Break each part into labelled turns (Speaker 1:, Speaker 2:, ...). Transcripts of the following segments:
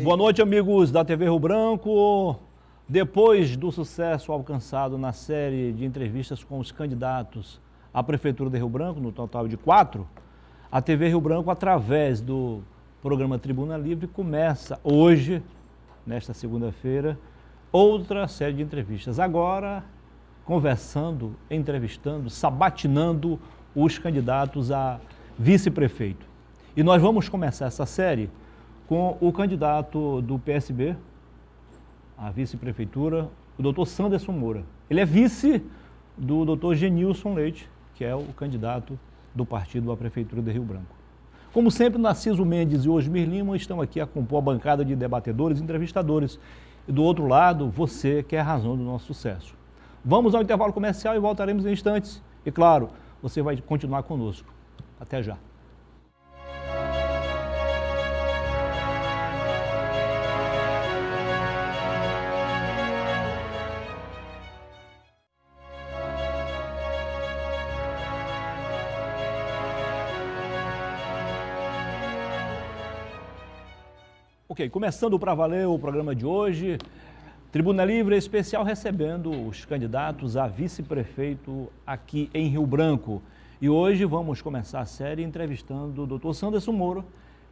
Speaker 1: Boa noite, amigos da TV Rio Branco. Depois do sucesso alcançado na série de entrevistas com os candidatos à Prefeitura de Rio Branco, no total de 4, a TV Rio Branco, através do programa Tribuna Livre, começa hoje, nesta segunda-feira, outra série de entrevistas. Agora, conversando, entrevistando, sabatinando os candidatos a vice-prefeito. E nós vamos começar essa série com o candidato do PSB, à vice-prefeitura, o doutor Sanderson Moura. Ele é vice do doutor Genilson Leite, que é o candidato do partido à Prefeitura de Rio Branco. Como sempre, Narciso Mendes e Osmir Lima estão aqui a compor a bancada de debatedores e entrevistadores. E do outro lado, você, que é a razão do nosso sucesso. Vamos ao intervalo comercial e voltaremos em instantes. E claro, você vai continuar conosco. Até já. Ok, começando para valer o programa de hoje, Tribuna Livre especial recebendo os candidatos a vice-prefeito aqui em Rio Branco. E hoje vamos começar a série entrevistando o doutor Sanderson Moura,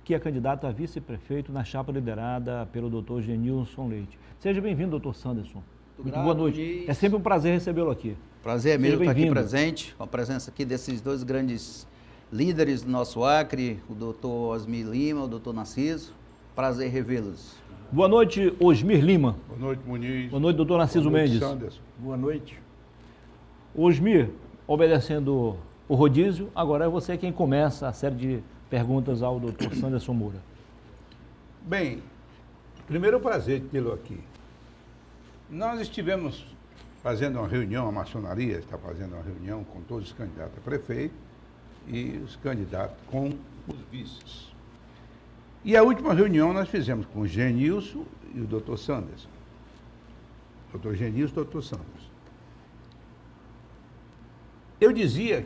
Speaker 1: que é candidato a vice-prefeito na chapa liderada pelo doutor Genilson Leite. Seja bem-vindo, doutor Sanderson. Muito boa noite. É sempre um prazer recebê-lo aqui.
Speaker 2: Prazer é meu estar aqui presente, com a presença aqui desses dois grandes líderes do nosso Acre, o doutor Osmir Lima, o doutor Narciso. Prazer revê-los.
Speaker 1: Boa noite, Osmir Lima.
Speaker 3: Boa noite, Muniz.
Speaker 1: Boa noite, doutor Narciso Mendes.
Speaker 3: Sanderson.
Speaker 4: Boa noite.
Speaker 1: Osmir, obedecendo o rodízio, agora é você quem começa a série de perguntas ao doutor Sanderson Moura.
Speaker 3: Bem, primeiro é um prazer tê-lo aqui. Nós estivemos fazendo uma reunião, a maçonaria está fazendo uma reunião com todos os candidatos a prefeito e os candidatos com os vices. E a última reunião nós fizemos com o Genilson e o doutor Sanderson. Doutor Genilson e o doutor Sanderson. Eu dizia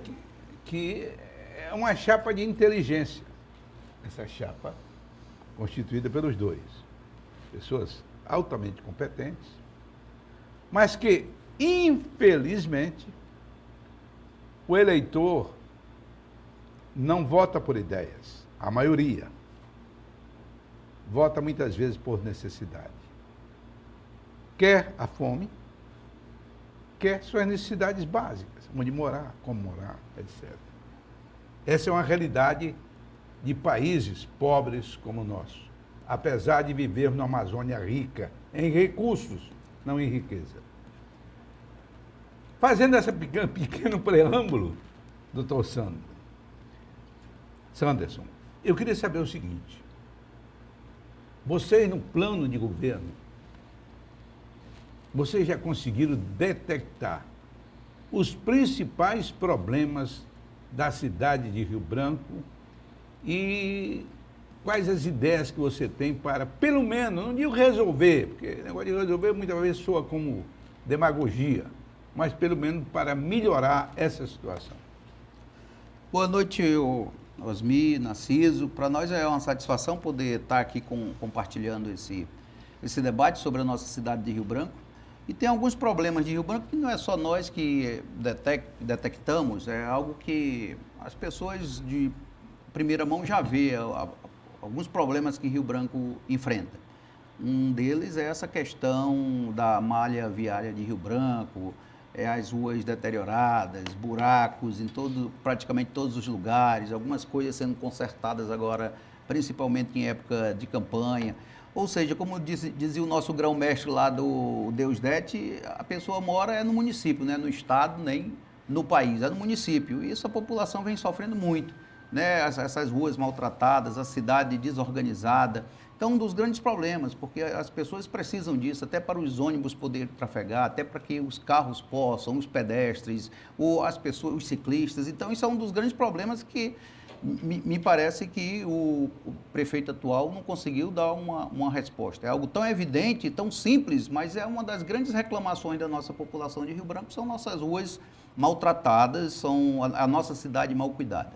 Speaker 3: que é uma chapa de inteligência, essa chapa constituída pelos dois. Pessoas altamente competentes, mas que, infelizmente, o eleitor não vota por ideias, a maioria. Vota muitas vezes por necessidade. Quer a fome, quer suas necessidades básicas, onde morar, como morar, etc. Essa é uma realidade de países pobres como o nosso, apesar de vivermos numa Amazônia rica em recursos, não em riqueza. Fazendo esse pequeno preâmbulo, doutor Sanderson, eu queria saber o seguinte. Vocês, no plano de governo, vocês já conseguiram detectar os principais problemas da cidade de Rio Branco e quais as ideias que você tem para, pelo menos, não digo resolver, porque o negócio de resolver muitas vezes soa como demagogia, mas pelo menos para melhorar essa situação.
Speaker 2: Boa noite, Osmir, Narciso. Para nós é uma satisfação poder estar aqui compartilhando esse debate sobre a nossa cidade de Rio Branco. E tem alguns problemas de Rio Branco que não é só nós que detectamos, é algo que as pessoas de primeira mão já vê, alguns problemas que Rio Branco enfrenta. Um deles é essa questão da malha viária de Rio Branco, as ruas deterioradas, buracos em praticamente todos os lugares, algumas coisas sendo consertadas agora, principalmente em época de campanha. Ou seja, como dizia o nosso grão-mestre lá do Deusdete, a pessoa mora no município, não é no estado nem no país, é no município. E essa população vem sofrendo muito, né? Essas ruas maltratadas, a cidade desorganizada. Então, um dos grandes problemas, porque as pessoas precisam disso, até para os ônibus poderem trafegar, até para que os carros possam, os pedestres, ou as pessoas, os ciclistas. Então, isso é um dos grandes problemas que me parece que o prefeito atual não conseguiu dar uma resposta. É algo tão evidente, tão simples, mas é uma das grandes reclamações da nossa população de Rio Branco, são nossas ruas maltratadas, são a nossa cidade mal cuidada.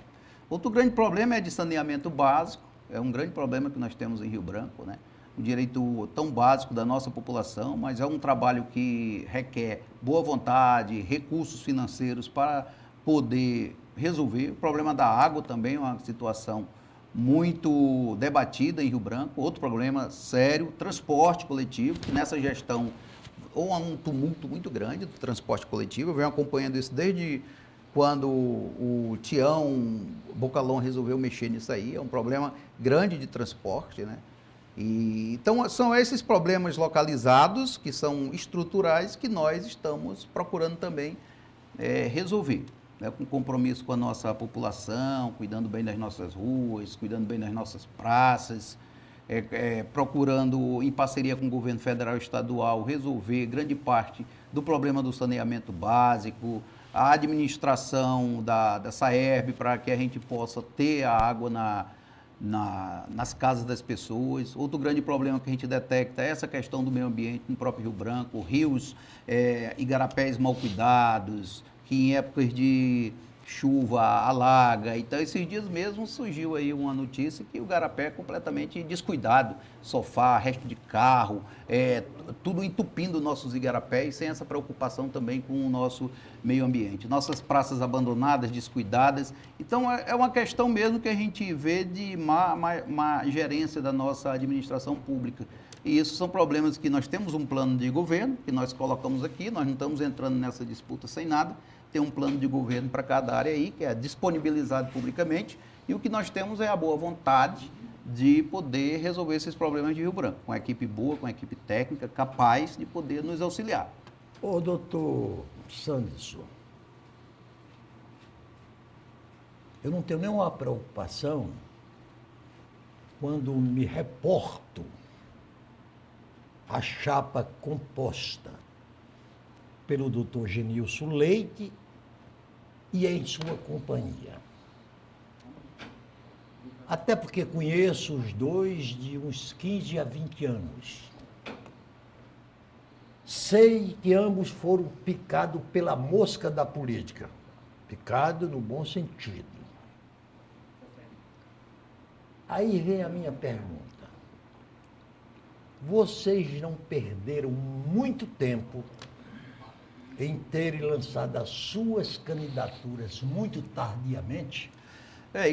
Speaker 2: Outro grande problema é de saneamento básico, é um grande problema que nós temos em Rio Branco, né? um direito tão básico da nossa população, mas é um trabalho que requer boa vontade, recursos financeiros para poder resolver. O problema da água também é uma situação muito debatida em Rio Branco, outro problema sério, transporte coletivo, que nessa gestão ou há um tumulto muito grande do transporte coletivo. Eu venho acompanhando isso desde quando o Tião Bocalon resolveu mexer nisso aí. É um problema grande de transporte, né? Então, são esses problemas localizados, que são estruturais, que nós estamos procurando também resolver, né? Com compromisso com a nossa população, cuidando bem das nossas ruas, cuidando bem das nossas praças, procurando, em parceria com o governo federal e estadual, resolver grande parte do problema do saneamento básico, a administração da Saerb, para que a gente possa ter a água nas casas das pessoas. Outro grande problema que a gente detecta é essa questão do meio ambiente no próprio Rio Branco, rios, igarapés mal cuidados, que em épocas de chuva alaga. Então, esses dias mesmo surgiu aí uma notícia que o igarapé é completamente descuidado, sofá, resto de carro, tudo entupindo nossos igarapés, sem essa preocupação também com o nosso meio ambiente. Nossas praças abandonadas, descuidadas. Então, é uma questão mesmo que a gente vê de má gerência da nossa administração pública. E isso são problemas que nós temos um plano de governo, que nós colocamos aqui, nós não estamos entrando nessa disputa sem nada. Tem um plano de governo para cada área aí, que é disponibilizado publicamente, e o que nós temos é a boa vontade de poder resolver esses problemas de Rio Branco, com a equipe boa, com a equipe técnica, capaz de poder nos auxiliar.
Speaker 4: Ô, doutor Sanderson, eu não tenho nenhuma preocupação quando me reporto à chapa composta pelo doutor Genilson Leite e em sua companhia. Até porque conheço os dois de uns 15 a 20 anos. Sei que ambos foram picados pela mosca da política. Picado no bom sentido. Aí vem a minha pergunta. Vocês não perderam muito tempo em terem lançado as suas candidaturas muito tardiamente?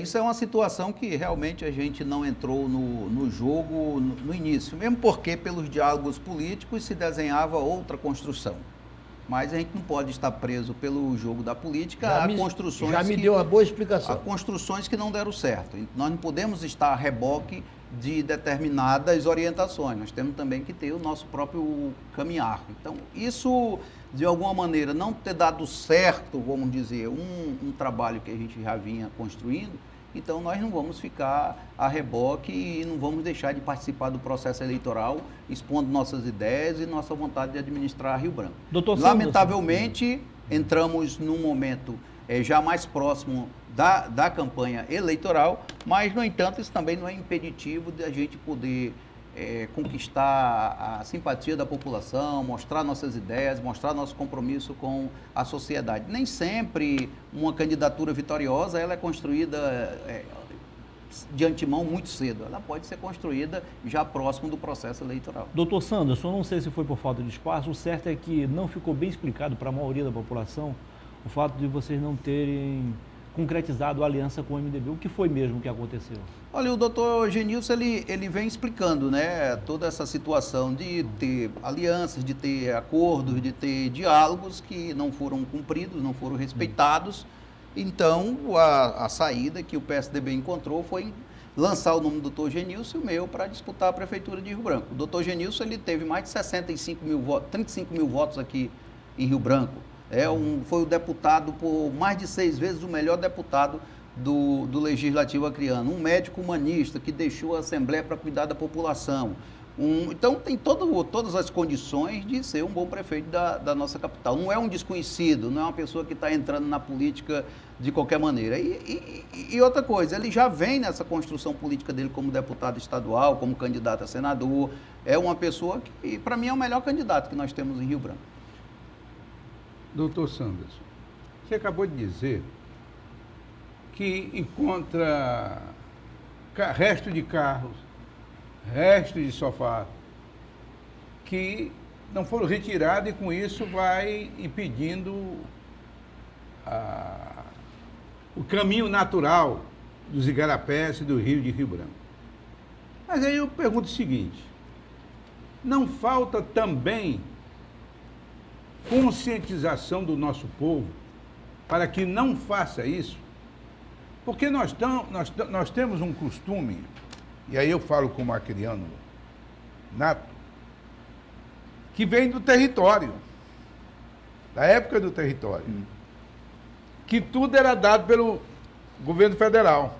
Speaker 2: Isso é uma situação que realmente a gente não entrou no jogo no início, mesmo porque pelos diálogos políticos se desenhava outra construção. Mas a gente não pode estar preso pelo jogo da política construções
Speaker 4: já me deu uma boa explicação.
Speaker 2: a construções que não deram certo. Nós não podemos estar a reboque de determinadas orientações, nós temos também que ter o nosso próprio caminhar. Então, isso, de alguma maneira, não ter dado certo, vamos dizer, um trabalho que a gente já vinha construindo, então nós não vamos ficar a reboque e não vamos deixar de participar do processo eleitoral, expondo nossas ideias e nossa vontade de administrar Rio Branco.
Speaker 1: Doutor
Speaker 2: Lamentavelmente, entramos num momento já mais próximo da campanha eleitoral, mas, no entanto, isso também não é impeditivo de a gente poder conquistar a simpatia da população, mostrar nossas ideias, mostrar nosso compromisso com a sociedade. Nem sempre uma candidatura vitoriosa ela é construída de antemão muito cedo. Ela pode ser construída já próximo do processo eleitoral.
Speaker 1: Doutor Sanderson, não sei se foi por falta de espaço, o certo é que não ficou bem explicado para a maioria da população o fato de vocês não terem concretizado a aliança com o MDB. O que foi mesmo que aconteceu?
Speaker 2: Olha, o doutor Genilson, ele vem explicando, né, toda essa situação de ter alianças, de ter acordos, de ter diálogos que não foram cumpridos, não foram respeitados. Então, a saída que o PSDB encontrou foi lançar o nome do doutor Genilson e o meu para disputar a Prefeitura de Rio Branco. O doutor Genilson, ele teve mais de 65 mil votos, 35 mil votos aqui em Rio Branco. Foi o deputado por mais de 6 vezes o melhor deputado do Legislativo acreano. Um médico humanista que deixou a Assembleia para cuidar da população. Então, tem todas as condições de ser um bom prefeito da nossa capital. Não é um desconhecido, não é uma pessoa que está entrando na política de qualquer maneira. E outra coisa, ele já vem nessa construção política dele como deputado estadual, como candidato a senador. É uma pessoa que, para mim, é o melhor candidato que nós temos em Rio Branco.
Speaker 3: Doutor Sanderson, você acabou de dizer que encontra resto de carros restos de sofá, que não foram retirados e com isso vai impedindo o caminho natural dos igarapés e do rio de Rio Branco. Mas aí eu pergunto o seguinte, não falta também conscientização do nosso povo para que não faça isso? Porque nós temos um costume, e aí eu falo como acriano nato, que vem do território, da época do território, que tudo era dado pelo governo federal.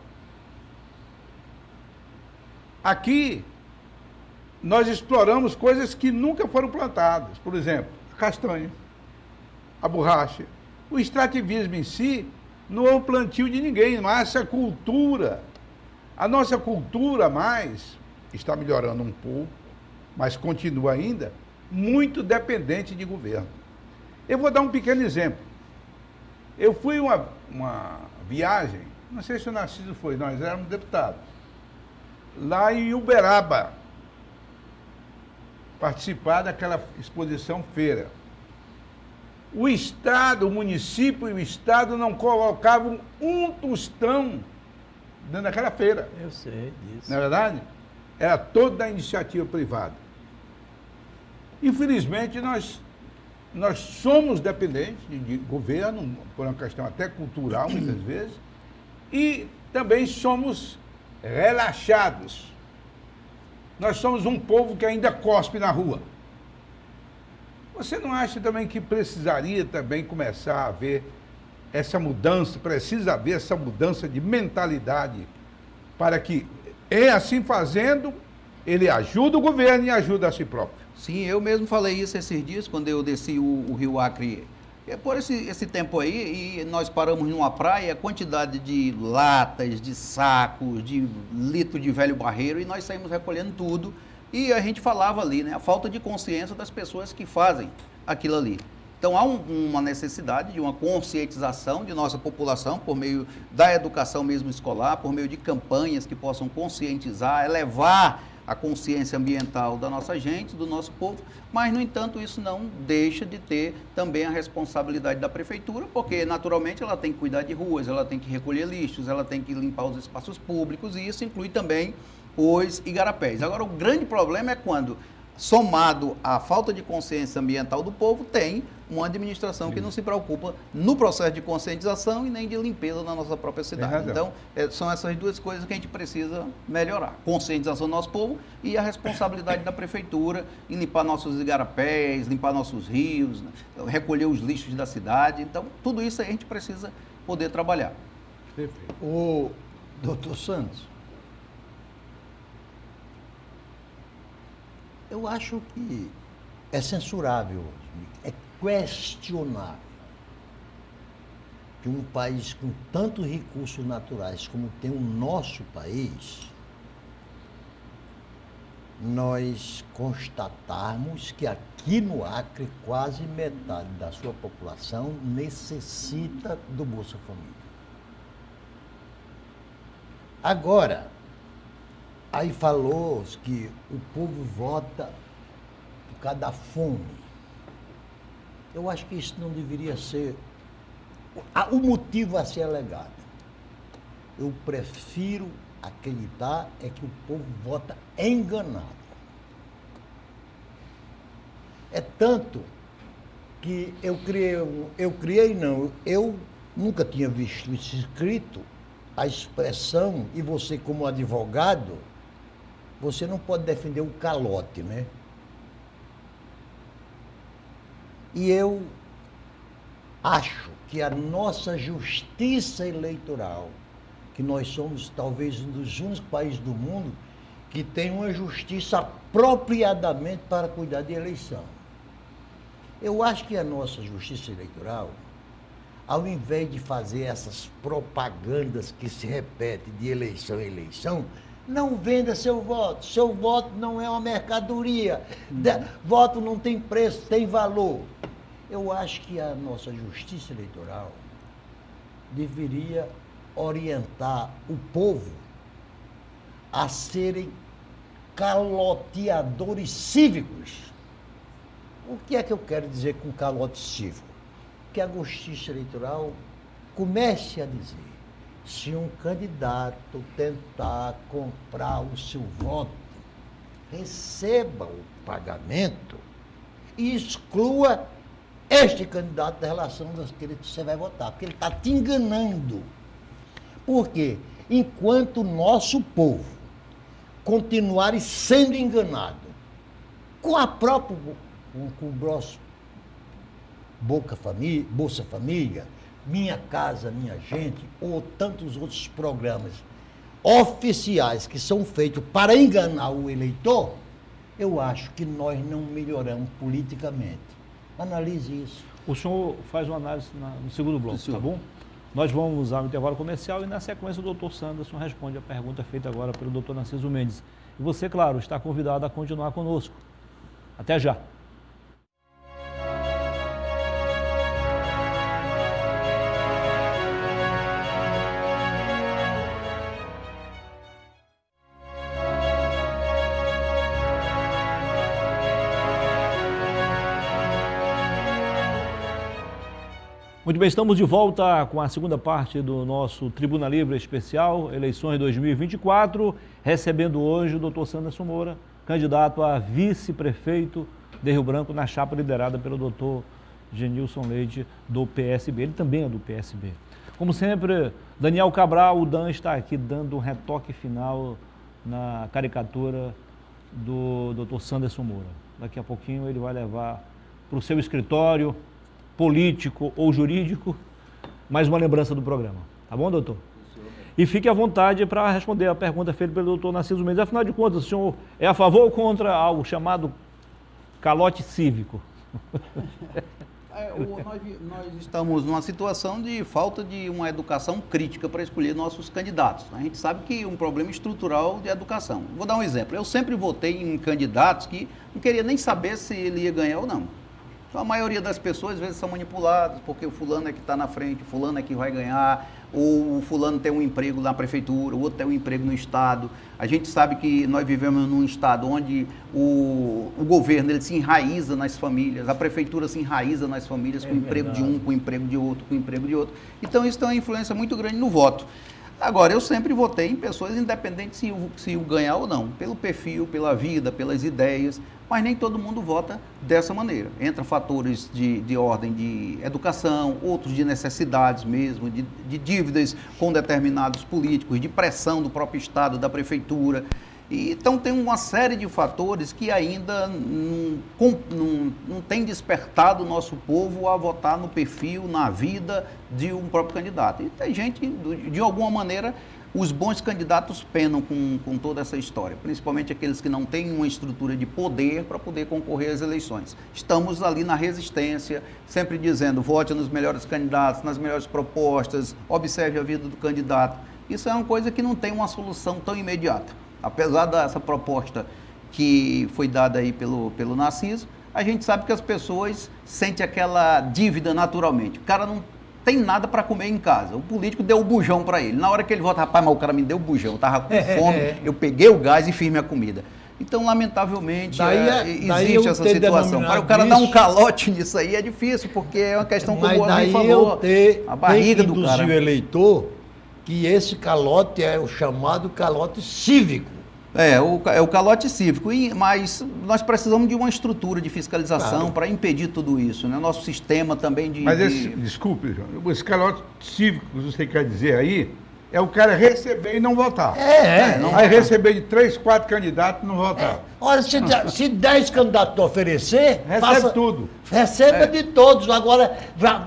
Speaker 3: Aqui, nós exploramos coisas que nunca foram plantadas. Por exemplo, a castanha, a borracha. O extrativismo em si não é o plantio de ninguém, mas a cultura. A nossa cultura mais está melhorando um pouco, mas continua ainda muito dependente de governo. Eu vou dar um pequeno exemplo. Eu fui uma viagem, não sei se o Narciso foi, nós éramos deputados, lá em Uberaba, participar daquela exposição feira. O Estado, o município e o Estado não colocavam um tostão dentro daquela feira.
Speaker 5: Eu sei disso.
Speaker 3: Não é verdade? Era toda da iniciativa privada. Infelizmente, nós somos dependentes de governo, por uma questão até cultural, muitas vezes, e também somos relaxados. Nós somos um povo que ainda cospe na rua. Você não acha também que precisaria também começar a haver essa mudança, precisa haver essa mudança de mentalidade para que, assim fazendo, ele ajuda o governo e ajuda a si próprio?
Speaker 2: Sim, eu mesmo falei isso esses dias, quando eu desci o Rio Acre. Por esse tempo aí, e nós paramos numa praia, a quantidade de latas, de sacos, de litro de velho barreiro, e nós saímos recolhendo tudo. E a gente falava ali, né, a falta de consciência das pessoas que fazem aquilo ali. Então há uma necessidade de uma conscientização de nossa população por meio da educação mesmo escolar, por meio de campanhas que possam conscientizar, elevar a consciência ambiental da nossa gente, do nosso povo, mas, no entanto, isso não deixa de ter também a responsabilidade da prefeitura, porque, naturalmente, ela tem que cuidar de ruas, ela tem que recolher lixos, ela tem que limpar os espaços públicos, e isso inclui também os igarapés. Agora, o grande problema é quando, somado à falta de consciência ambiental do povo, tem uma administração que não se preocupa no processo de conscientização e nem de limpeza da nossa própria cidade. Então, são essas duas coisas que a gente precisa melhorar. Conscientização do nosso povo e a responsabilidade da prefeitura em limpar nossos igarapés, limpar nossos rios, né, recolher os lixos da cidade. Então, tudo isso a gente precisa poder trabalhar.
Speaker 3: Perfeito.
Speaker 4: O doutor Santos, eu acho que é censurável, é questionável que um país com tantos recursos naturais como tem o nosso país, nós constatarmos que aqui no Acre quase metade da sua população necessita do Bolsa Família. Agora, aí falou que o povo vota por causa da fome. Eu acho que isso não deveria ser o motivo a ser alegado. Eu prefiro acreditar é que o povo vota enganado. É tanto que eu nunca tinha visto isso escrito, a expressão, e você como advogado, você não pode defender o calote, né? E eu acho que a nossa justiça eleitoral, que nós somos talvez um dos únicos países do mundo que tem uma justiça apropriadamente para cuidar de eleição. Eu acho que a nossa justiça eleitoral, ao invés de fazer essas propagandas que se repetem de eleição em eleição, não venda seu voto. Seu voto não é uma mercadoria. Voto não tem preço, tem valor. Eu acho que a nossa justiça eleitoral deveria orientar o povo a serem caloteadores cívicos. O que é que eu quero dizer com calote cívico? Que a Justiça Eleitoral comece a dizer, se um candidato tentar comprar o seu voto, receba o pagamento e exclua este candidato da relação daquele que você vai votar, porque ele está te enganando. Por quê? Enquanto o nosso povo continuar sendo enganado com a própria, com o nosso Bolsa Família, Minha Casa, Minha Gente, ou tantos outros programas oficiais que são feitos para enganar o eleitor, eu acho que nós não melhoramos politicamente. Analise isso.
Speaker 1: O senhor faz uma análise no segundo bloco, tá bom? Nós vamos ao intervalo comercial e, na sequência, o doutor Sanderson responde a pergunta feita agora pelo doutor Narciso Mendes. E você, claro, está convidado a continuar conosco. Até já. Muito bem, estamos de volta com a segunda parte do nosso Tribuna Livre Especial, eleições 2024, recebendo hoje o doutor Sanderson Moura, candidato a vice-prefeito de Rio Branco na chapa liderada pelo doutor Genilson Leite, do PSB. Ele também é do PSB. Como sempre, Daniel Cabral, o Dan, está aqui dando um retoque final na caricatura do doutor Sanderson Moura. Daqui a pouquinho ele vai levar para o seu escritório político ou jurídico, mais uma lembrança do programa. Tá bom, doutor? E fique à vontade para responder a pergunta feita pelo doutor Narciso Mendes. Afinal de contas, o senhor é a favor ou contra algo chamado calote cívico?
Speaker 2: Nós estamos numa situação de falta de uma educação crítica para escolher nossos candidatos. A gente sabe que é um problema estrutural de educação. Vou dar um exemplo. Eu sempre votei em candidatos que não queria nem saber se ele ia ganhar ou não. Então, a maioria das pessoas, às vezes, são manipuladas, porque o fulano é que está na frente, o fulano é que vai ganhar, ou o fulano tem um emprego na prefeitura, o outro tem um emprego no Estado. A gente sabe que nós vivemos num Estado onde o governo ele se enraiza nas famílias, a prefeitura se enraiza nas famílias, com o emprego de um, com o emprego de outro, com o emprego de outro. Então, isso tem uma influência muito grande no voto. Agora, eu sempre votei em pessoas independentes se o ganhar ou não, pelo perfil, pela vida, pelas ideias, mas nem todo mundo vota dessa maneira. Entra fatores de ordem de educação, outros de necessidades mesmo, de dívidas com determinados políticos, de pressão do próprio Estado, da prefeitura. Então tem uma série de fatores que ainda não tem despertado o nosso povo a votar no perfil, na vida de um próprio candidato. E tem gente, de alguma maneira, os bons candidatos penam com toda essa história, principalmente aqueles que não têm uma estrutura de poder para poder concorrer às eleições. Estamos ali na resistência, sempre dizendo, vote nos melhores candidatos, nas melhores propostas, observe a vida do candidato. Isso é uma coisa que não tem uma solução tão imediata. Apesar dessa proposta que foi dada aí pelo Narciso, a gente sabe que as pessoas sentem aquela dívida naturalmente. O cara não tem nada para comer em casa. O político deu o bujão para ele. Na hora que ele vota, rapaz, mas o cara me deu o bujão, eu estava com fome, eu peguei o gás e fiz minha comida. Então, lamentavelmente, existe essa situação. Para o cara dar um calote nisso aí é difícil, porque é uma questão como o Alvin falou, a barriga do cara.
Speaker 4: Mas daí o eleitor que esse calote é o chamado calote cívico.
Speaker 2: É o calote cívico, mas nós precisamos de uma estrutura de fiscalização para impedir tudo isso, né? Nosso sistema também de...
Speaker 3: Mas desculpe, João, esse calote cívico que você quer dizer aí, é o cara receber e não votar. Aí receber de 3, 4 candidatos e não votar.
Speaker 4: Olha, se 10 candidatos oferecer,
Speaker 3: recebe tudo.
Speaker 4: Receba de todos. Agora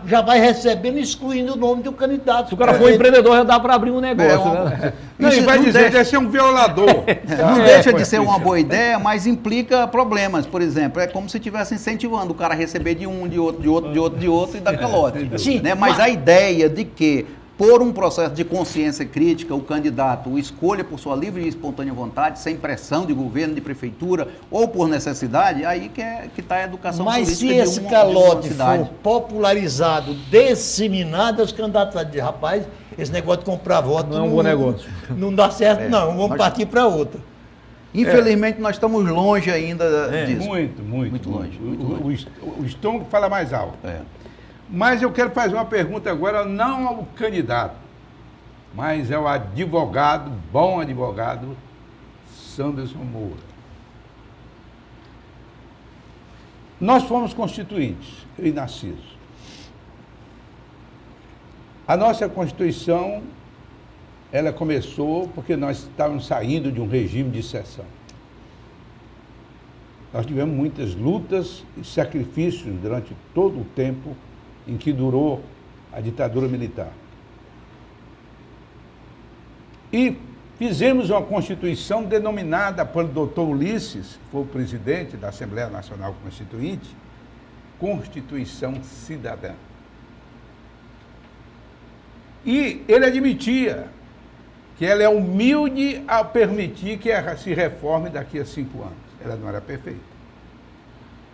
Speaker 4: já vai recebendo, excluindo o nome do candidato.
Speaker 1: Se o cara for empreendedor, já dá para abrir um negócio. Né?
Speaker 3: Não, e vai dizer que deve ser um violador.
Speaker 2: Não deixa de ser uma boa ideia, mas implica problemas. Por exemplo, é como se estivesse incentivando o cara a receber de um, de outro e dar calote.
Speaker 4: Sim,
Speaker 2: né? Mas a ideia de que por um processo de consciência crítica, o candidato escolha por sua livre e espontânea vontade, sem pressão de governo, de prefeitura, ou por necessidade, aí que está a educação política de uma cidade.
Speaker 4: Mas se esse calote for popularizado, disseminado, os candidatos vão dizer, rapaz, esse negócio de comprar voto
Speaker 1: não é um bom negócio.
Speaker 4: Não dá certo, não, vamos partir para outra.
Speaker 2: Infelizmente, nós estamos longe ainda disso.
Speaker 3: Muito
Speaker 2: longe.
Speaker 3: O estômago fala mais alto.
Speaker 2: É.
Speaker 3: Mas eu quero fazer uma pergunta agora, não ao candidato, mas ao advogado, bom advogado, Sanderson Moura. Nós fomos constituintes, eu e Narciso. A nossa Constituição, ela começou porque nós estávamos saindo de um regime de exceção. Nós tivemos muitas lutas e sacrifícios durante todo o tempo em que durou a ditadura militar. E fizemos uma Constituição denominada pelo doutor Ulisses, que foi o presidente da Assembleia Nacional Constituinte, Constituição Cidadã. E ele admitia que ela é humilde a permitir que ela se reforme daqui a 5 anos. Ela não era perfeita.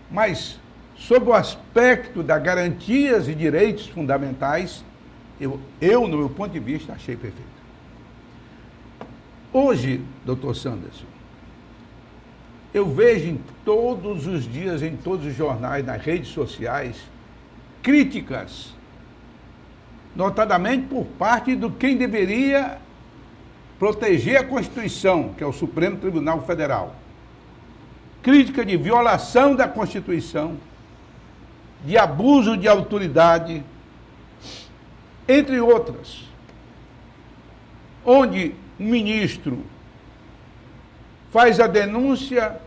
Speaker 3: Mas, sob o aspecto das garantias e direitos fundamentais, eu, no meu ponto de vista, achei perfeito. Hoje, doutor Sanderson, eu vejo em todos os dias, em todos os jornais, nas redes sociais, críticas, notadamente por parte de quem deveria proteger a Constituição, que é o Supremo Tribunal Federal. Crítica de violação da Constituição, de abuso de autoridade, entre outras, onde um ministro faz a denúncia,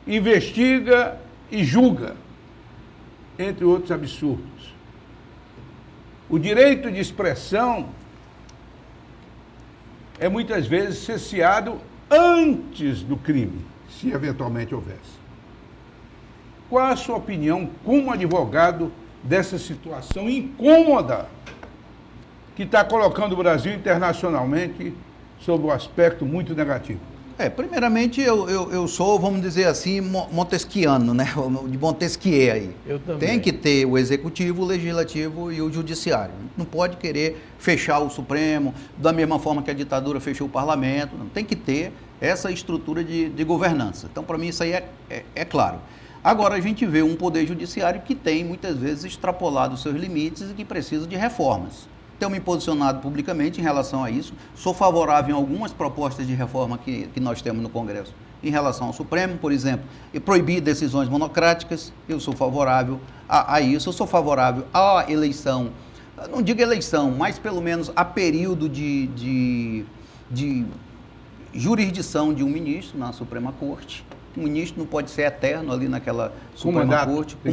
Speaker 3: investiga e julga, entre outros absurdos. O direito de expressão é muitas vezes cesseado antes do crime, se eventualmente houvesse. Qual a sua opinião como advogado dessa situação incômoda que está colocando o Brasil internacionalmente sob um aspecto muito negativo?
Speaker 2: Primeiramente, eu sou, vamos dizer assim, montesquiano, né? De Montesquieu aí.
Speaker 1: Eu também.
Speaker 2: Tem que ter o executivo, o legislativo e o judiciário. Não pode querer fechar o Supremo, da mesma forma que a ditadura fechou o parlamento. Não. Tem que ter essa estrutura de governança. Então, para mim, isso aí é claro. Agora, a gente vê um poder judiciário que tem, muitas vezes, extrapolado os seus limites e que precisa de reformas. Tenho me posicionado publicamente em relação a isso. Sou favorável em algumas propostas de reforma que nós temos no Congresso em relação ao Supremo, por exemplo, e proibir decisões monocráticas. Eu sou favorável a isso. Eu sou favorável à eleição, não digo eleição, mas pelo menos a período de jurisdição de um ministro na Suprema Corte. O ministro não pode ser eterno ali naquela Suprema Corte, com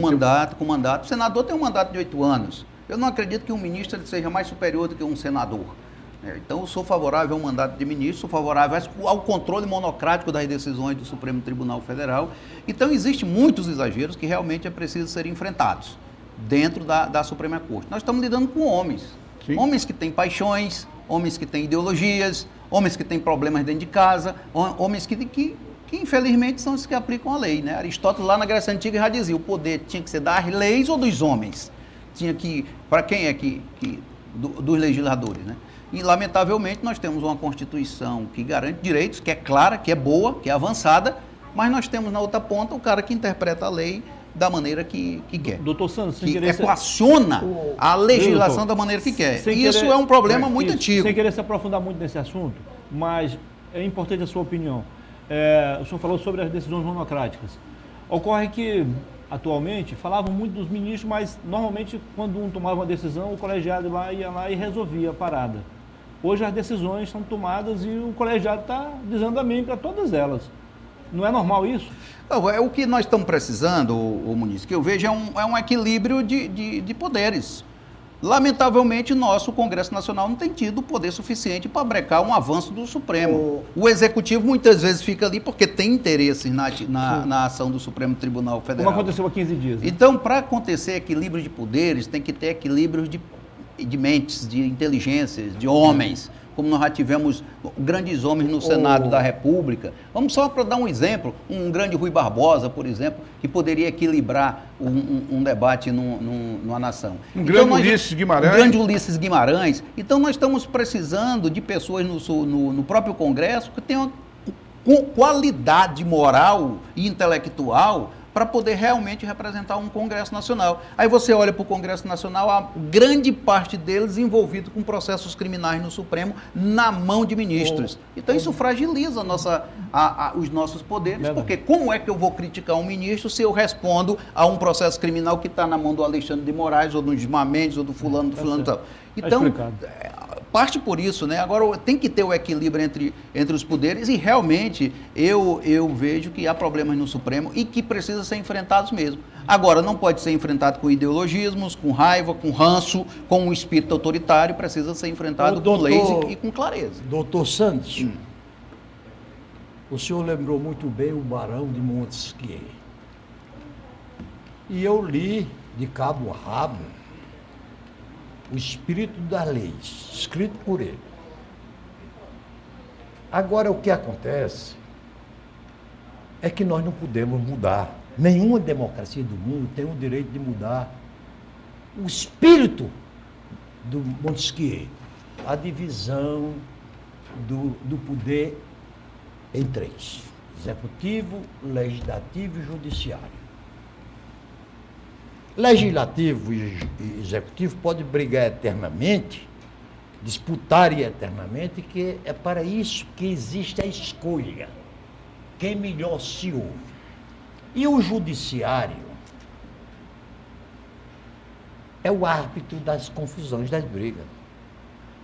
Speaker 2: mandato. O senador tem um mandato de 8 anos. Eu não acredito que um ministro seja mais superior do que um senador. Então, eu sou favorável ao mandato de ministro, sou favorável ao controle monocrático das decisões do Supremo Tribunal Federal. Então, existem muitos exageros que realmente é preciso serem enfrentados dentro da Suprema Corte. Nós estamos lidando com homens. Sim. Homens que têm paixões, homens que têm ideologias, homens que têm problemas dentro de casa, homens que infelizmente são os que aplicam a lei, né? Aristóteles, lá na Grécia Antiga, já dizia, o poder tinha que ser das leis ou dos homens? Tinha que, para quem é dos legisladores, né? E, lamentavelmente, nós temos uma Constituição que garante direitos, que é clara, que é boa, que é avançada, mas nós temos na outra ponta o cara que interpreta a lei da maneira que quer.
Speaker 1: Doutor Santos,
Speaker 2: que equaciona a legislação da maneira que quer. E isso é um problema muito antigo.
Speaker 1: Sem querer se aprofundar muito nesse assunto, mas é importante a sua opinião. O senhor falou sobre as decisões monocráticas. Ocorre que, atualmente, falavam muito dos ministros, mas normalmente quando um tomava uma decisão, o colegiado ia lá e resolvia a parada. Hoje as decisões são tomadas e o colegiado está dizendo amém para todas elas. Não é normal isso?
Speaker 2: Não, o que nós estamos precisando, o Muniz, que eu vejo é um equilíbrio de poderes. Lamentavelmente, nosso Congresso Nacional não tem tido poder suficiente para brecar um avanço do Supremo. O Executivo muitas vezes fica ali porque tem interesses na ação do Supremo Tribunal Federal.
Speaker 1: Como aconteceu há 15 dias. Né?
Speaker 2: Então, para acontecer equilíbrio de poderes, tem que ter equilíbrio de mentes, de inteligências, de homens, como nós já tivemos grandes homens no Senado da República. Vamos só para dar um exemplo, um grande Rui Barbosa, por exemplo, que poderia equilibrar um debate numa nação.
Speaker 3: Ulisses Guimarães.
Speaker 2: Um grande Ulisses Guimarães. Então, nós estamos precisando de pessoas no próprio Congresso que tenham qualidade moral e intelectual para poder realmente representar um Congresso Nacional. Aí você olha para o Congresso Nacional, a grande parte deles envolvido com processos criminais no Supremo na mão de ministros. Então isso fragiliza os nossos poderes,
Speaker 1: Verdade.
Speaker 2: porque como é que eu vou criticar um ministro se eu respondo a um processo criminal que está na mão do Alexandre de Moraes, ou do Gilmar Mendes, ou do fulano, e tal. Então,
Speaker 1: explicado.
Speaker 2: parte por isso, né? Agora tem que ter o equilíbrio entre os poderes e realmente eu vejo que há problemas no Supremo e que precisam ser enfrentados mesmo. Agora, não pode ser enfrentado com ideologismos, com raiva, com ranço, com um espírito autoritário, precisa ser enfrentado com leis e com clareza.
Speaker 4: Doutor Santos, o senhor lembrou muito bem o Barão de Montesquieu. E eu li de cabo a rabo o Espírito das Leis, escrito por ele. Agora, o que acontece é que nós não podemos mudar. Nenhuma democracia do mundo tem o direito de mudar o espírito do Montesquieu, a divisão do poder em três: executivo, legislativo e judiciário. Legislativo e executivo podem brigar eternamente, disputarem eternamente, que é para isso que existe a escolha. Quem melhor se ouve. E o judiciário é o árbitro das confusões, das brigas.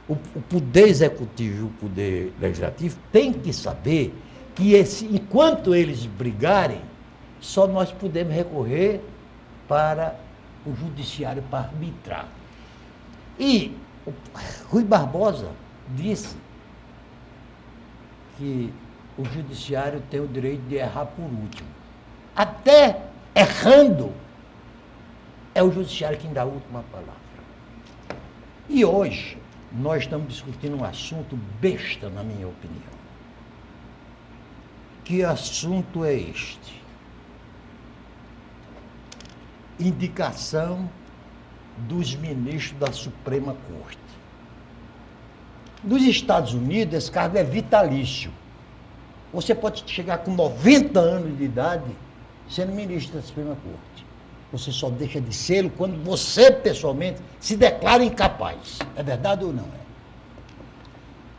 Speaker 4: O poder executivo e o poder legislativo têm que saber que enquanto eles brigarem, só nós podemos recorrer para o judiciário para arbitrar. E o Rui Barbosa disse que o judiciário tem o direito de errar por último. Até errando, é o judiciário quem dá a última palavra. E hoje, nós estamos discutindo um assunto besta, na minha opinião. Que assunto é este? Indicação dos ministros da Suprema Corte. Nos Estados Unidos, esse cargo é vitalício. Você pode chegar com 90 anos de idade sendo ministro da Suprema Corte. Você só deixa de ser quando você, pessoalmente, se declara incapaz. É verdade ou não é?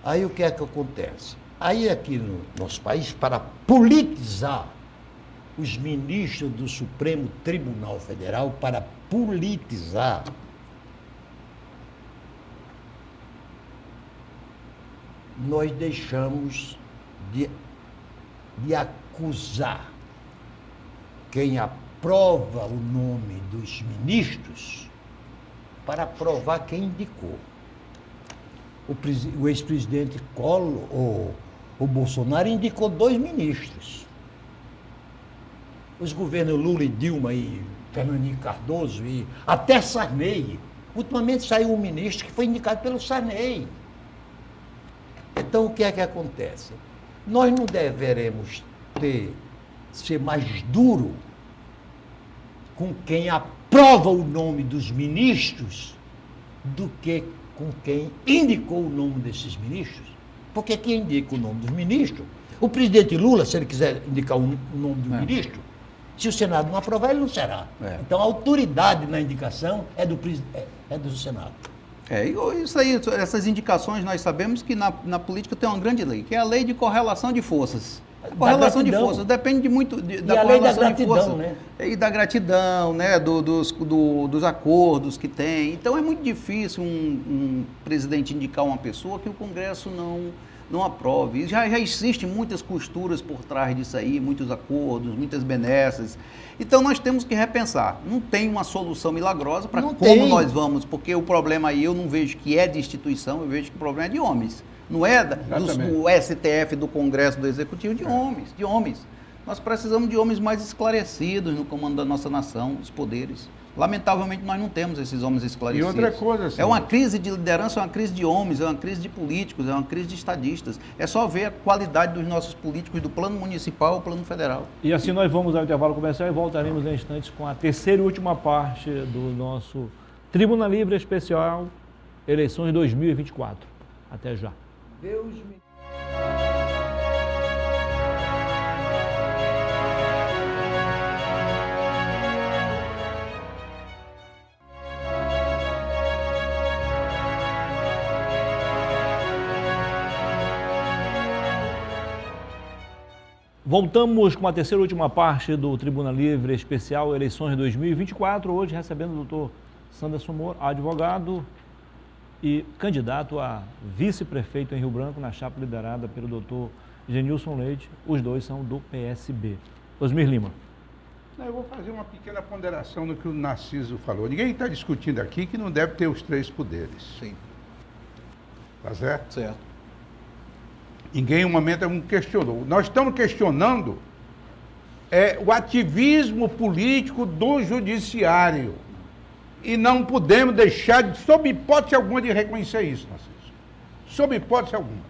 Speaker 4: Aí o que é que acontece? Aí aqui no nosso país, para politizar os ministros do Supremo Tribunal Federal, para politizar, nós deixamos de acusar quem aprova o nome dos ministros para provar quem indicou. O ex-presidente Collor, o Bolsonaro, indicou 2 ministros. Os governos Lula e Dilma e Fernandinho Cardoso e até Sarney. Ultimamente saiu um ministro que foi indicado pelo Sarney. Então, o que é que acontece? Nós não deveremos ser mais duro com quem aprova o nome dos ministros do que com quem indicou o nome desses ministros. Porque quem indica o nome dos ministros, o presidente Lula, se ele quiser indicar o nome do ministro, se o Senado não aprovar, ele não será. Então, a autoridade na indicação é do Senado.
Speaker 2: Isso aí, essas indicações, nós sabemos que na política tem uma grande lei, que é a lei de correlação de forças. A correlação de forças depende muito da correlação de forças.
Speaker 4: Né?
Speaker 2: E da gratidão, né? Dos acordos que tem. Então é muito difícil um presidente indicar uma pessoa que o Congresso não aprove. Já existem muitas costuras por trás disso aí, muitos acordos, muitas benesses. Então nós temos que repensar. Não tem uma solução milagrosa para como nós vamos, porque o problema aí eu não vejo que é de instituição, eu vejo que o problema é de homens. Não é do STF, do Congresso, do Executivo, de homens. Nós precisamos de homens mais esclarecidos no comando da nossa nação, os poderes. Lamentavelmente, nós não temos esses homens esclarecidos.
Speaker 3: E outra coisa, senhor,
Speaker 2: é uma crise de liderança, é uma crise de homens, é uma crise de políticos, é uma crise de estadistas. É só ver a qualidade dos nossos políticos do plano municipal ao plano federal.
Speaker 1: E assim nós vamos ao intervalo comercial e voltaremos em instantes com a terceira e última parte do nosso Tribuna Livre Especial Eleições 2024. Até já.
Speaker 4: Deus me...
Speaker 1: Voltamos com a terceira e última parte do Tribuna Livre Especial Eleições 2024, hoje recebendo o doutor Sanderson Moura, advogado e candidato a vice-prefeito em Rio Branco, na chapa liderada pelo doutor Genilson Leite. Os dois são do PSB. Osmir Lima.
Speaker 3: Eu vou fazer uma pequena ponderação no que o Narciso falou. Ninguém está discutindo aqui que não deve ter os 3 poderes.
Speaker 2: Sim.
Speaker 3: Tá certo?
Speaker 2: Certo.
Speaker 3: Ninguém em um momento questionou. Nós estamos questionando o ativismo político do judiciário. E não podemos deixar, sob hipótese alguma, de reconhecer isso, Narciso. Sob hipótese alguma.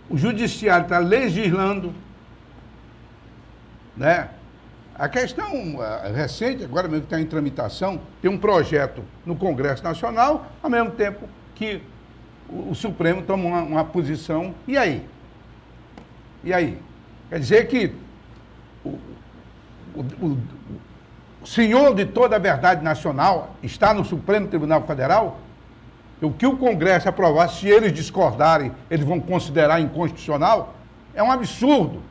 Speaker 3: O judiciário está legislando, né? A questão recente, agora mesmo que está em tramitação, tem um projeto no Congresso Nacional, ao mesmo tempo que o Supremo toma uma posição. E aí? E aí? Quer dizer que o senhor de toda a verdade nacional está no Supremo Tribunal Federal? O que o Congresso aprovar, se eles discordarem, eles vão considerar inconstitucional? É um absurdo.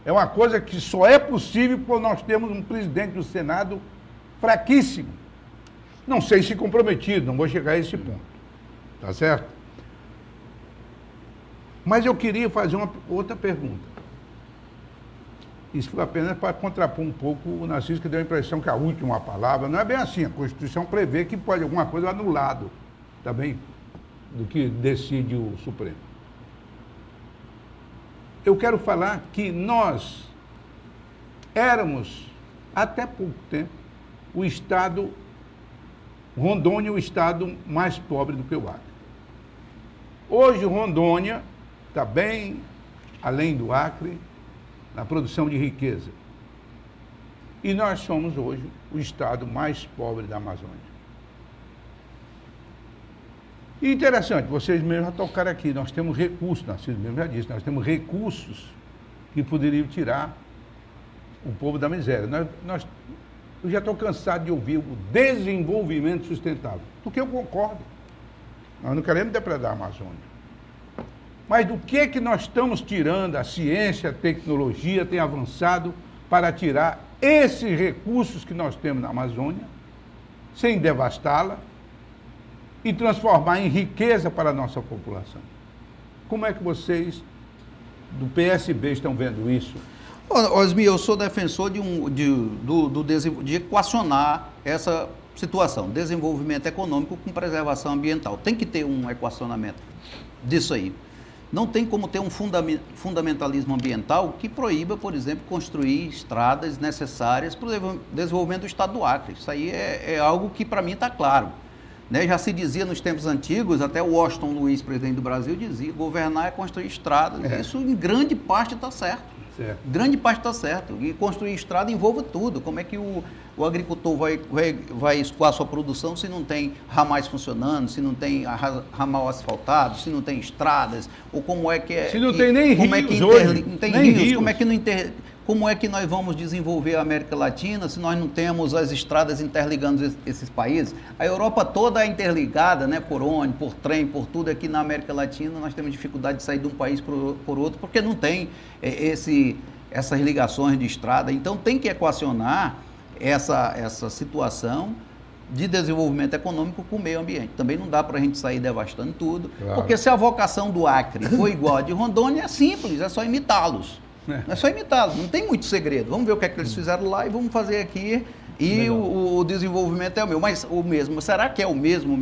Speaker 3: É uma coisa que só é possível porque nós temos um presidente do Senado fraquíssimo. Não sei se comprometido, não vou chegar a esse ponto. Tá certo? Mas eu queria fazer uma outra pergunta. Isso foi apenas para contrapor um pouco o Narciso, que deu a impressão que a última palavra não é bem assim. A Constituição prevê que pode alguma coisa anulado também do que decide o Supremo. Eu quero falar que nós éramos, até pouco tempo, o estado, Rondônia, o estado mais pobre do que o Acre. Hoje, Rondônia está bem além do Acre na produção de riqueza. E nós somos hoje o estado mais pobre da Amazônia. E interessante, vocês mesmos já tocaram aqui, nós temos recursos, Narciso mesmo já disse, nós temos recursos que poderiam tirar o povo da miséria. Eu já estou cansado de ouvir o desenvolvimento sustentável, porque eu concordo. Nós não queremos depredar a Amazônia. Mas do que nós estamos tirando? A ciência, a tecnologia tem avançado para tirar esses recursos que nós temos na Amazônia, sem devastá-la, e transformar em riqueza para a nossa população. Como é que vocês do PSB estão vendo isso?
Speaker 2: Osmir, eu sou defensor de equacionar essa situação, desenvolvimento econômico com preservação ambiental. Tem que ter um equacionamento disso aí. Não tem como ter um fundamentalismo ambiental que proíba, por exemplo, construir estradas necessárias para o desenvolvimento do estado do Acre. Isso aí é algo que para mim está claro. Né? Já se dizia nos tempos antigos, até o Washington Luiz, presidente do Brasil, dizia: governar é construir estradas. Isso em grande parte está certo. Grande parte está certo. E construir estrada envolve tudo. Como é que o agricultor vai escoar sua produção se não tem ramais funcionando, se não tem ramal asfaltado, se não tem estradas, ou como é que é...
Speaker 3: Se não tem nem rios hoje.
Speaker 2: Não tem rios. Como é que nós vamos desenvolver a América Latina se nós não temos as estradas interligando esses países? A Europa toda é interligada, né, por ônibus, por trem, por tudo. Aqui na América Latina nós temos dificuldade de sair de um país por outro, porque não tem essas ligações de estrada. Então tem que equacionar essa situação de desenvolvimento econômico com o meio ambiente. Também não dá para a gente sair devastando tudo, porque se a vocação do Acre for igual a de Rondônia, é simples, é só imitá-los. É só imitá-los, não tem muito segredo. Vamos ver o que é que eles fizeram lá e vamos fazer aqui. E o desenvolvimento é o meu. Mas o mesmo, será que é o mesmo?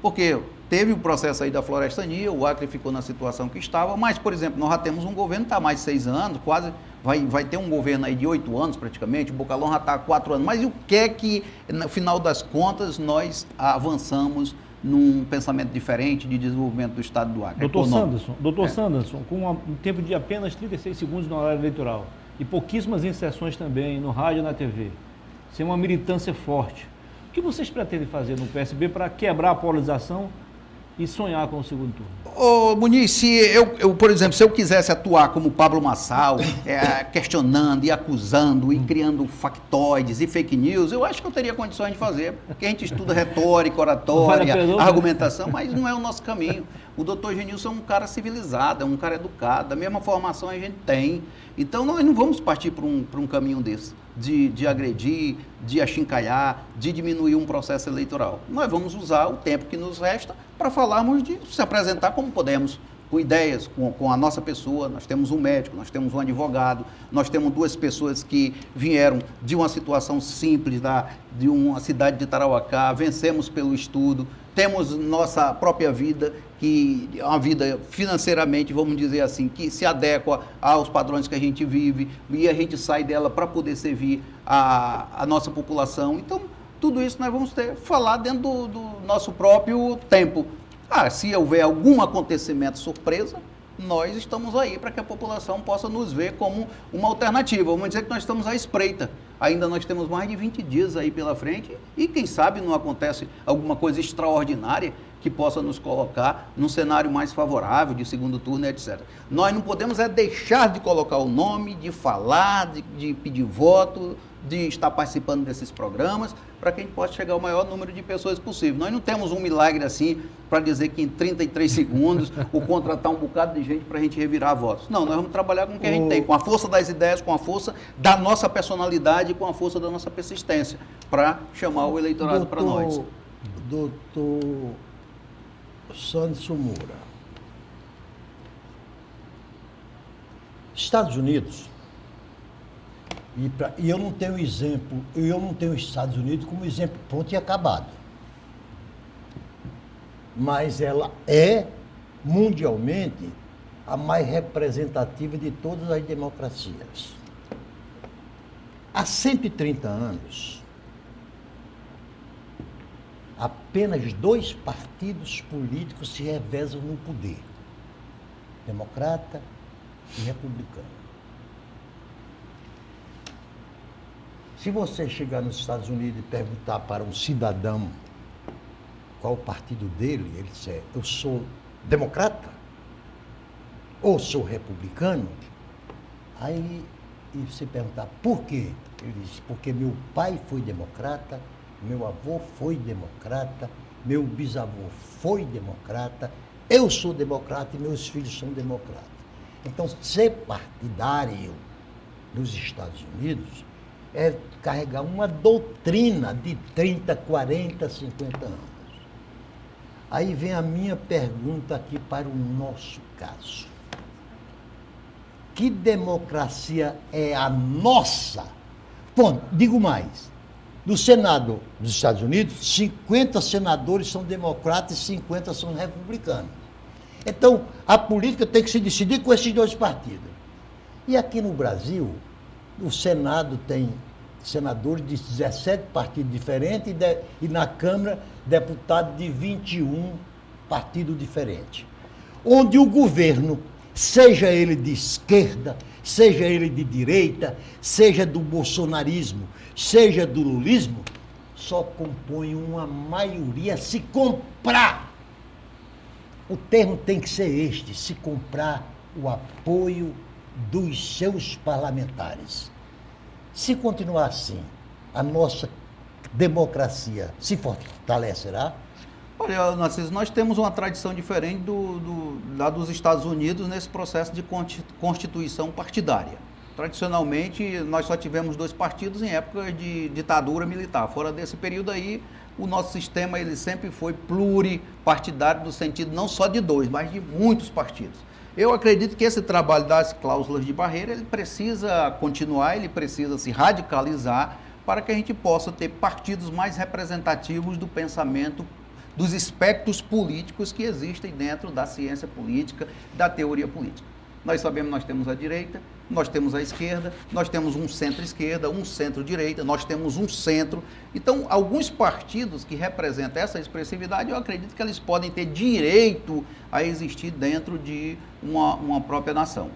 Speaker 2: Porque teve o processo aí da florestania, o Acre ficou na situação que estava, mas, por exemplo, nós já temos um governo que está há mais de 6 anos, quase vai ter um governo aí de 8 anos praticamente, o Bocalão já está há 4 anos. Mas e o que é que, no final das contas, nós avançamos num pensamento diferente de desenvolvimento do estado do Acre?
Speaker 1: Doutor Sanderson, com um tempo de apenas 36 segundos no horário eleitoral e pouquíssimas inserções também no rádio e na TV, sem uma militância forte, o que vocês pretendem fazer no PSB para quebrar a polarização e sonhar com o segundo turno?
Speaker 2: Ô, Muniz, se eu, por exemplo, se eu quisesse atuar como Pablo Marçal, questionando e acusando e criando factoides e fake news, eu acho que eu teria condições de fazer, porque a gente estuda retórica, oratória, argumentação, mas não é o nosso caminho. O doutor Genilson é um cara civilizado, é um cara educado, a mesma formação a gente tem. Então, nós não vamos partir para um caminho desse, de agredir, de achincalhar, de diminuir um processo eleitoral. Nós vamos usar o tempo que nos resta para falarmos de se apresentar como podemos, com ideias, com a nossa pessoa. Nós temos um médico, nós temos um advogado, nós temos duas pessoas que vieram de uma situação simples, de uma cidade de Tarauacá, vencemos pelo estudo, temos nossa própria vida, que é uma vida financeiramente, vamos dizer assim, que se adequa aos padrões que a gente vive, e a gente sai dela para poder servir a nossa população. Então, tudo isso nós vamos falar dentro do nosso próprio tempo. Se houver algum acontecimento surpresa, nós estamos aí para que a população possa nos ver como uma alternativa. Vamos dizer que nós estamos à espreita. Ainda nós temos mais de 20 dias aí pela frente e quem sabe não acontece alguma coisa extraordinária que possa nos colocar num cenário mais favorável de segundo turno, etc. Nós não podemos deixar de colocar o nome, de falar, de pedir voto, de estar participando desses programas, para que a gente possa chegar ao maior número de pessoas possível. Nós não temos um milagre assim para dizer que em 33 segundos ou contratar um bocado de gente para a gente revirar votos. Não, nós vamos trabalhar com o que a gente tem, com a força das ideias, com a força da nossa personalidade, com a força da nossa persistência, para chamar o eleitorado para nós.
Speaker 4: Doutor Sanderson Moura, Estados Unidos, e eu não tenho exemplo, eu não tenho os Estados Unidos como exemplo pronto e acabado. Mas ela é, mundialmente, a mais representativa de todas as democracias. Há 130 anos, apenas 2 partidos políticos se revezam no poder: democrata e republicano. Se você chegar nos Estados Unidos e perguntar para um cidadão qual o partido dele, ele disser: eu sou democrata ou sou republicano. Aí, e você perguntar por quê? Ele diz: porque meu pai foi democrata, meu avô foi democrata, meu bisavô foi democrata, eu sou democrata e meus filhos são democratas. Então, ser partidário nos Estados Unidos é carregar uma doutrina de 30, 40, 50 anos. Aí vem a minha pergunta aqui para o nosso caso. Que democracia é a nossa? Bom, digo mais. No Senado dos Estados Unidos, 50 senadores são democratas e 50 são republicanos. Então, a política tem que se decidir com esses 2 partidos. E aqui no Brasil, o Senado tem senadores de 17 partidos diferentes e na Câmara, deputados de 21 partidos diferentes. Onde o governo, seja ele de esquerda, seja ele de direita, seja do bolsonarismo, seja do lulismo, só compõe uma maioria se comprar. O termo tem que ser este: se comprar o apoio dos seus parlamentares. Se continuar assim, a nossa democracia se fortalecerá?
Speaker 2: Olha, Narciso, nós temos uma tradição diferente da dos Estados Unidos nesse processo de constituição partidária. Tradicionalmente, nós só tivemos 2 partidos em época de ditadura militar. Fora desse período aí, o nosso sistema ele sempre foi pluripartidário, no sentido não só de 2, mas de muitos partidos. Eu acredito que esse trabalho das cláusulas de barreira, ele precisa continuar, ele precisa se radicalizar para que a gente possa ter partidos mais representativos do pensamento, dos espectros políticos que existem dentro da ciência política, da teoria política. Nós sabemos que nós temos a direita, nós temos a esquerda, nós temos um centro-esquerda, um centro-direita, nós temos um centro. Então, alguns partidos que representam essa expressividade, eu acredito que eles podem ter direito a existir dentro de uma própria nação.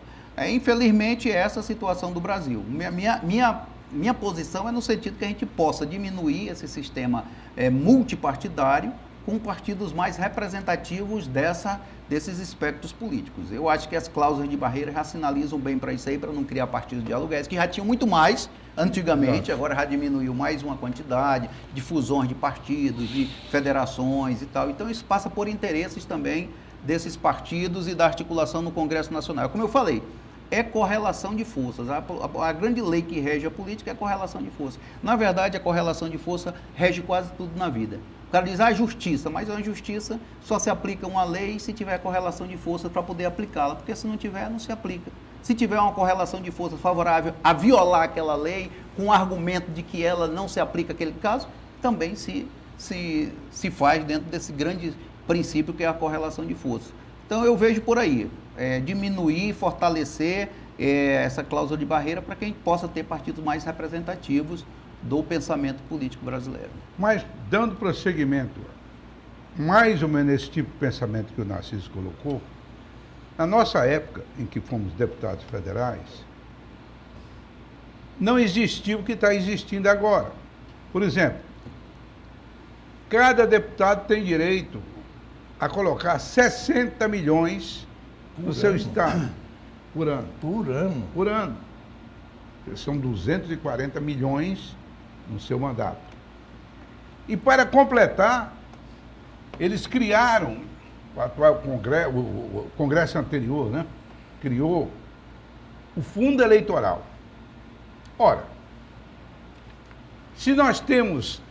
Speaker 2: Infelizmente, essa é a situação do Brasil. Minha posição é no sentido que a gente possa diminuir esse sistema multipartidário com partidos mais representativos desses espectros políticos. Eu acho que as cláusulas de barreira já sinalizam bem para isso aí, para não criar partidos de aluguéis, que já tinham muito mais antigamente, agora já diminuiu mais uma quantidade de fusões de partidos, de federações e tal. Então isso passa por interesses também desses partidos e da articulação no Congresso Nacional. Como eu falei, é correlação de forças. A grande lei que rege a política é a correlação de forças. Na verdade, a correlação de força rege quase tudo na vida. O cara diz, justiça, mas a justiça só se aplica uma lei se tiver correlação de forças para poder aplicá-la, porque se não tiver, não se aplica. Se tiver uma correlação de forças favorável a violar aquela lei, com o argumento de que ela não se aplica àquele caso, também se faz dentro desse grande princípio que é a correlação de forças. Então eu vejo por aí, diminuir, fortalecer essa cláusula de barreira para que a gente possa ter partidos mais representativos do pensamento político brasileiro.
Speaker 3: Mas, dando prosseguimento, mais ou menos esse tipo de pensamento que o Narciso colocou, na nossa época, em que fomos deputados federais, não existia o que está existindo agora. Por exemplo, cada deputado tem direito a colocar 60 milhões no seu estado por ano.
Speaker 4: Por ano.
Speaker 3: Por ano. São 240 milhões no seu mandato. E para completar, eles criaram, o atual Congresso, o Congresso anterior, né? Criou o fundo eleitoral. Ora, se nós temos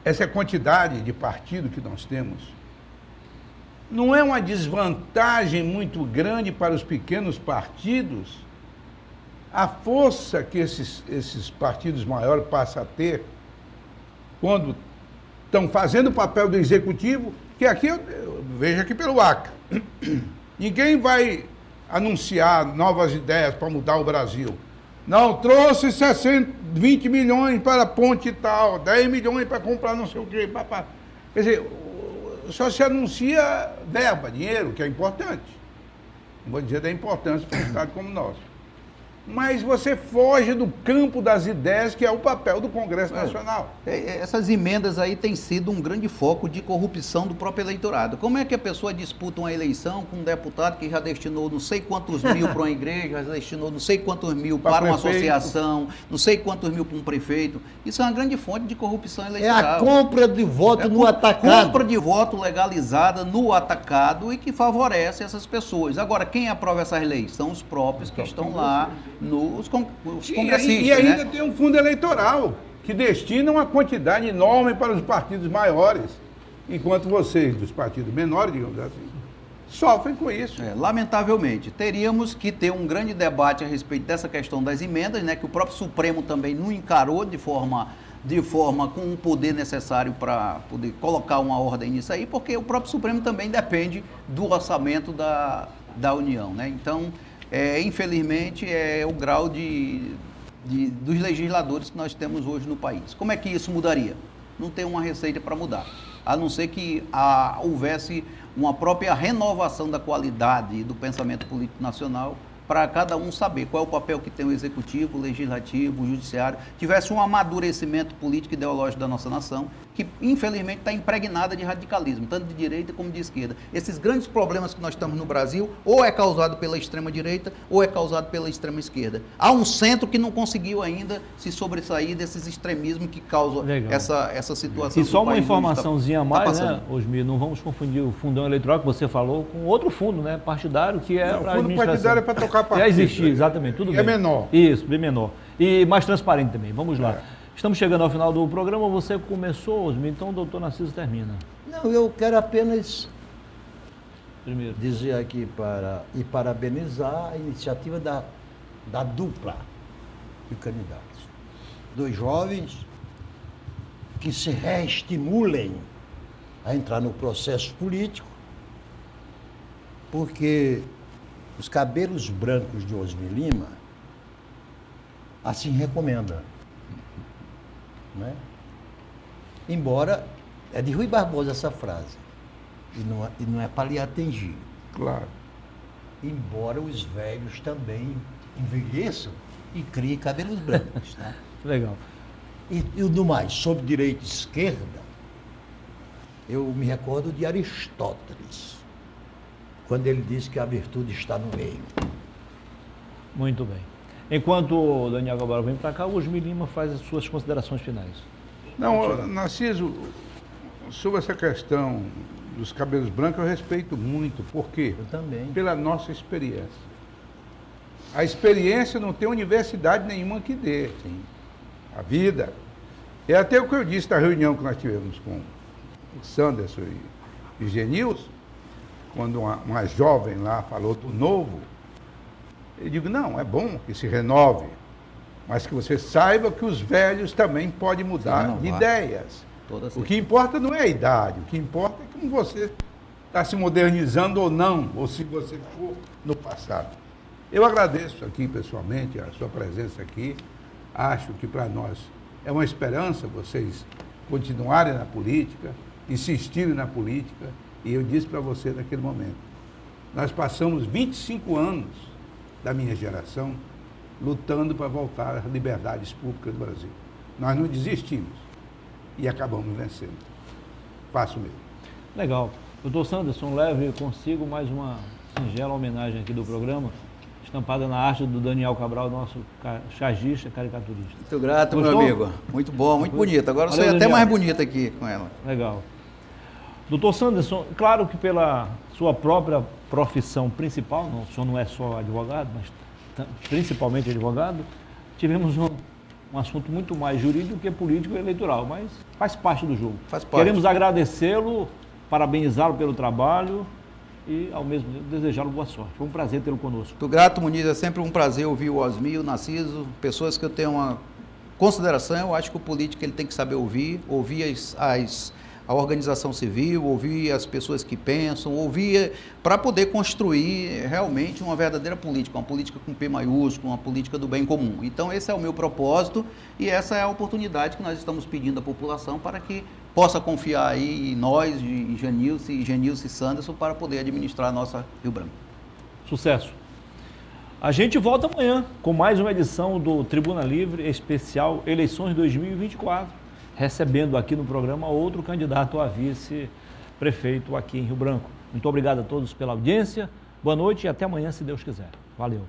Speaker 3: essa quantidade de partido que nós temos, não é uma desvantagem muito grande para os pequenos partidos a força que esses partidos maiores passam a ter quando estão fazendo o papel do executivo, que aqui eu vejo aqui pelo Acre. Ninguém vai anunciar novas ideias para mudar o Brasil. Não, trouxe 20 milhões para a ponte e tal, 10 milhões para comprar não sei o quê. Quer dizer, só se anuncia verba, dinheiro, que é importante. Não vou dizer da importância para um Estado como o nosso. Mas você foge do campo das ideias, que é o papel do Congresso Nacional.
Speaker 2: Essas emendas aí têm sido um grande foco de corrupção do próprio eleitorado. Como é que a pessoa disputa uma eleição com um deputado que já destinou não sei quantos mil para uma igreja, já destinou não sei quantos mil para uma associação, não sei quantos mil para um prefeito? Isso é uma grande fonte de corrupção eleitoral.
Speaker 4: É a compra de voto no atacado.
Speaker 2: Compra de voto legalizada no atacado e que favorece essas pessoas. Agora, quem aprova essas leis? São os próprios que estão lá, os congressistas.
Speaker 3: E ainda tem um fundo eleitoral que destina uma quantidade enorme para os partidos maiores, enquanto vocês, dos partidos menores, digamos assim, sofrem com isso.
Speaker 2: Lamentavelmente, teríamos que ter um grande debate a respeito dessa questão das emendas, né, que o próprio Supremo também não encarou de forma com o poder necessário para poder colocar uma ordem nisso aí, porque o próprio Supremo também depende do orçamento da União, né? Então, infelizmente, é o grau dos legisladores que nós temos hoje no país. Como é que isso mudaria? Não tem uma receita para mudar, a não ser que houvesse uma própria renovação da qualidade do pensamento político nacional, para cada um saber qual é o papel que tem o executivo, o legislativo, o judiciário, tivesse um amadurecimento político e ideológico da nossa nação, que infelizmente está impregnada de radicalismo, tanto de direita como de esquerda. Esses grandes problemas que nós estamos no Brasil, ou é causado pela extrema-direita, ou é causado pela extrema-esquerda. Há um centro que não conseguiu ainda se sobressair desses extremismos que causam essa situação.
Speaker 1: E só uma informaçãozinha a mais, né, Osmir, não vamos confundir o fundão eleitoral que você falou com outro fundo, né, partidário, que é para
Speaker 3: o fundo partidário é para tocar partido.
Speaker 1: Já existia, exatamente, tudo bem.
Speaker 3: É menor.
Speaker 1: Isso, bem menor. E mais transparente também. Vamos lá. Estamos chegando ao final do programa. Você começou, Osmir, então o doutor Narciso termina.
Speaker 4: Não, eu quero apenas
Speaker 1: Primeiro.
Speaker 4: dizer aqui e parabenizar a iniciativa da dupla de candidatos. Dois jovens que se reestimulem a entrar no processo político, porque os cabelos brancos de Osmir Lima assim recomendam. Né? Embora, é de Rui Barbosa essa frase, e não é para lhe atingir.
Speaker 3: Claro.
Speaker 4: Embora os velhos também envelheçam e criem cabelos brancos. Tá?
Speaker 1: Legal.
Speaker 4: E do mais, sobre direita e esquerda, Eu me recordo de Aristóteles, quando ele disse que a virtude está no meio.
Speaker 1: Muito bem. Enquanto o Daniel Cabral vem para cá, o Osmir Lima faz as suas considerações finais.
Speaker 3: Não, Narciso, sobre essa questão dos cabelos brancos, eu respeito muito. Por quê?
Speaker 4: Eu também.
Speaker 3: Pela nossa experiência. A experiência não tem universidade nenhuma que dê.
Speaker 2: Sim.
Speaker 3: A vida. É até o que eu disse na reunião que nós tivemos com o Sanderson e Genilson, quando uma jovem lá falou do novo, eu digo, não, é bom que se renove, mas que você saiba que os velhos também podem mudar de ideias. O que importa não é a idade, o que importa é como você está se modernizando ou não, ou se você for no passado. Eu agradeço aqui pessoalmente a sua presença aqui, acho que para nós é uma esperança vocês continuarem na política, insistirem na política, e eu disse para você naquele momento, nós passamos 25 anos da minha geração lutando para voltar às liberdades públicas do Brasil. Nós não desistimos e acabamos vencendo. Faço mesmo.
Speaker 1: Legal. Doutor Sanderson, leve consigo mais uma singela homenagem aqui do programa, estampada na arte do Daniel Cabral, nosso chargista, caricaturista.
Speaker 2: Muito grato,
Speaker 1: Gostou?
Speaker 2: meu amigo. Muito bom, muito bonito. Agora
Speaker 1: Valeu,
Speaker 2: você é até
Speaker 1: Daniel.
Speaker 2: mais bonito aqui com ela.
Speaker 1: Legal. Doutor Sanderson, claro que pela sua própria profissão principal, não, o senhor não é só advogado, mas principalmente advogado, tivemos um assunto muito mais jurídico que político e eleitoral, mas faz parte do jogo.
Speaker 2: Faz parte.
Speaker 1: Queremos agradecê-lo, parabenizá-lo pelo trabalho e, ao mesmo tempo, desejá-lo boa sorte. Foi um prazer tê-lo conosco.
Speaker 2: Muito grato, Muniz. É sempre um prazer ouvir o Osmir, o Narciso, pessoas que eu tenho uma consideração. Eu acho que o político ele tem que saber ouvir a organização civil, ouvir as pessoas que pensam, ouvir para poder construir realmente uma verdadeira política, uma política com P maiúsculo, uma política do bem comum. Então esse é o meu propósito e essa é a oportunidade que nós estamos pedindo à população para que possa confiar aí em nós, em Genilson e Sanderson, para poder administrar a nossa Rio Branco.
Speaker 1: Sucesso! A gente volta amanhã com mais uma edição do Tribuna Livre Especial Eleições 2024. Recebendo aqui no programa outro candidato a vice-prefeito aqui em Rio Branco. Muito obrigado a todos pela audiência, boa noite e até amanhã, se Deus quiser. Valeu.